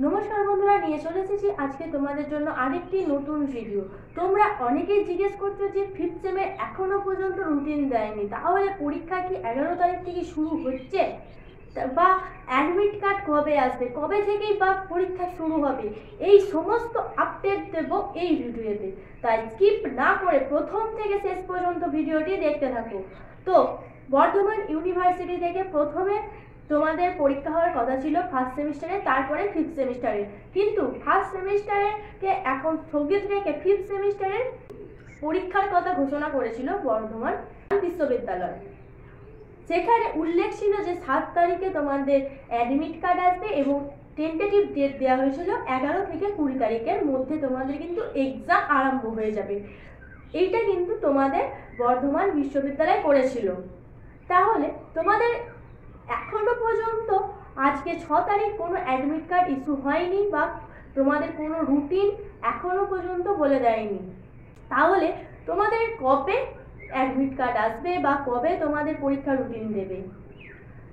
নমস্কার বন্ধুরা, নিয়ে চলে এসেছি আজকে তোমাদের জন্য আরেকটি নতুন ভিডিও। তোমরা অনেকেই জিজ্ঞেস করছো যে ফিফথ সেমের এখনো পর্যন্ত রুটিন দেয়নি, তাহলে পরীক্ষা কি 11 তারিখ থেকে শুরু হচ্ছে, বা অ্যাডমিট কার্ড কবে আসবে, কবে থেকেই বা পরীক্ষা শুরু হবে, এই সমস্ত আপডেট দেবো এই ভিডিওতে। তাই স্কিপ না করে প্রথম থেকে শেষ পর্যন্ত ভিডিওটি দেখতে থাকো। তো বর্ধমান ইউনিভার্সিটি থেকে প্রথমে তোমাদের পরীক্ষা হওয়ার কথা ছিল ফার্স্ট সেমিস্টারে, তারপরে ফিফথ সেমিস্টারে, কিন্তু ফার্স্ট সেমিস্টারকে এখন স্থগিত রেখে ফিফথ সেমিস্টারের পরীক্ষার কথা ঘোষণা করেছিল বর্ধমান বিশ্ববিদ্যালয়। সেখানে উল্লেখ ছিল যে 7 তারিখে তোমাদের অ্যাডমিট কার্ড আসবে এবং টেন্টেটিভ ডেট দেওয়া হয়েছিল 11 থেকে 20 তারিখের মধ্যে তোমাদের কিন্তু এক্সাম আরম্ভ হয়ে যাবে। এইটা কিন্তু তোমাদের বর্ধমান বিশ্ববিদ্যালয় করেছিল। তাহলে তোমাদের এখনো পর্যন্ত আজকে 6 তারিখ কোনো অ্যাডমিট কার্ড ইস্যু হয়নি, বা তোমাদের কোনো রুটিন এখনো পর্যন্ত বলে দেয়নি। তাহলে তোমাদের কবে অ্যাডমিট কার্ড আসবে বা কবে তোমাদের পরীক্ষা রুটিন দেবে?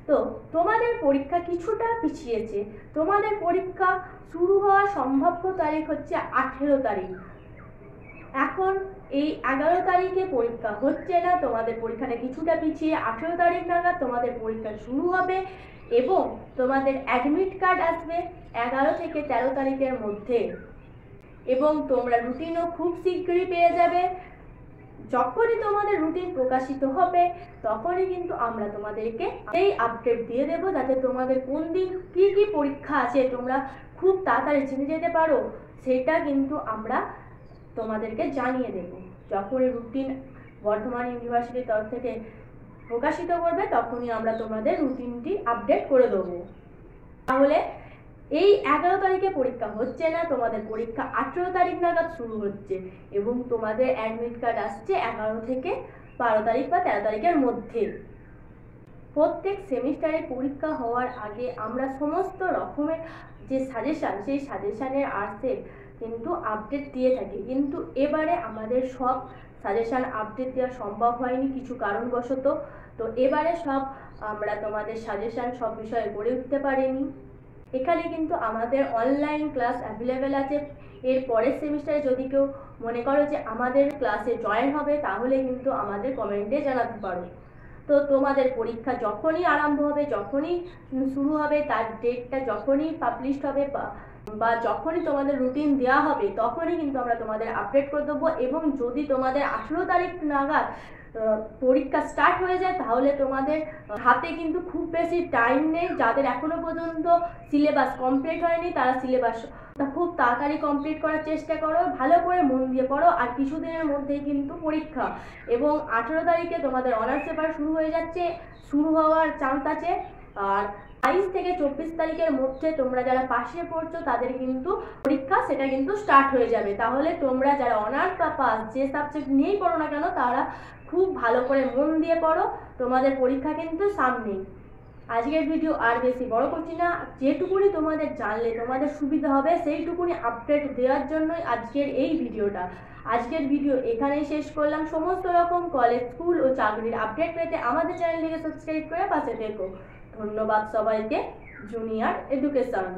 তো তোমাদের পরীক্ষা কিছুটা পিছিয়েছে। তোমাদের পরীক্ষা শুরু হওয়ার সম্ভাব্য তারিখ হচ্ছে 18 তারিখ। এখন এই 11 তারিখে পরীক্ষা হচ্ছে না, তোমাদের পরীক্ষাটা কিছুটা পিছিয়ে 18 তারিখ নাগাদ তোমাদের পরীক্ষা শুরু হবে এবং তোমাদের অ্যাডমিট কার্ড আসবে 11 থেকে 13 তারিখের মধ্যে, এবং তোমরা রুটিনও খুব শীঘ্রই পেয়ে যাবে। যখনই তোমাদের রুটিন প্রকাশিত হবে তখনই কিন্তু আমরা তোমাদেরকে এই আপডেট দিয়ে দেব, যাতে তোমাদের কোন দিন কি কি পরীক্ষা আছে তোমরা খুব তাড়াতাড়ি জেনে যেতে পারো। সেটা কিন্তু আমরা তোমাদেরকে জানিয়ে দেব। যখনই রুটিন বর্ধমান ইউনিভার্সিটির তরফ থেকে প্রকাশিত করবে তখনই আমরা তোমাদের রুটিনটি আপডেট করে দেবো। তাহলে এই 11 তারিখে পরীক্ষা হচ্ছে না, তোমাদের পরীক্ষা 18 তারিখ নাগাদ শুরু হচ্ছে এবং তোমাদের অ্যাডমিট কার্ড আসছে 11 থেকে 12 তারিখ বা 13 তারিখের মধ্যে। প্রত্যেক সেমিস্টারে পরীক্ষা হওয়ার আগে আমরা সমস্ত রকমের যে সাজেশান, সেই সাজেশানের আর্থে কিন্তু আপডেট দিয়ে থাকি, কিন্তু এবারে আমাদের সব সাজেশান আপডেট দেওয়া সম্ভব হয়নি কিছু কারণবশত। তো এবারে সব আমরা তোমাদের সাজেশান সব বিষয়ে করে উঠতে পারিনি। এখানে কিন্তু আমাদের অনলাইন ক্লাস অ্যাভেলেবেল আছে। এর পরের সেমিস্টারে যদি কেউ মনে করো যে আমাদের ক্লাসে জয়েন হবে, তাহলে কিন্তু আমাদের কমেন্টে জানাতে পারো। তো তোমাদের পরীক্ষা যখনই আরম্ভ হবে, যখনই শুরু হবে, তার ডেটটা যখনই পাবলিশড হবে বা যখনই তোমাদের রুটিন দেওয়া হবে তখনই কিন্তু আমরা তোমাদের আপডেট করে দেবো। এবং যদি তোমাদের 18 তারিখ নাগাদ পরীক্ষা স্টার্ট হয়ে যায় তাহলে তোমাদের হাতে কিন্তু খুব বেশি টাইম নেই। যাদের এখনো পর্যন্ত সিলেবাস কমপ্লিট হয়নি তারা সিলেবাস খুব তাড়াতাড়ি কমপ্লিট করার চেষ্টা করো, ভালো করে মন দিয়ে পড়ো। আর কিছুদিনের মধ্যেই কিন্তু পরীক্ষা, এবং 18 তারিখে তোমাদের অনার্স পেপার শুরু হওয়ার চান্স আছে। আর 22 থেকে 24 তারিখের মধ্যে তোমরা যারা পাশে পড়ছো তাদের কিন্তু পরীক্ষা সেটা কিন্তু স্টার্ট হয়ে যাবে। তাহলে তোমরা যারা অনার্স বা পাস যে সাবজেক্ট নিয়েই পড়ো না কেন তারা খুব ভালো করে মন দিয়ে পড়ো, তোমাদের পরীক্ষা কিন্তু সামনেই। আজকের ভিডিও আর বেশি বড় করছি না, যেটুকুনি তোমাদের জানলে তোমাদের সুবিধা হবে সেইটুকুনি আপডেট দেওয়ার জন্যই আজকের এই ভিডিওটা। আজকের ভিডিও এখানেই শেষ করলাম। সমস্ত রকম কলেজ, স্কুল ও চাকরির আপডেট পেতে আমাদের চ্যানেলটিকে সাবস্ক্রাইব করে পাশে থেকো। ধন্যবাদ সবাইকে। Junior education.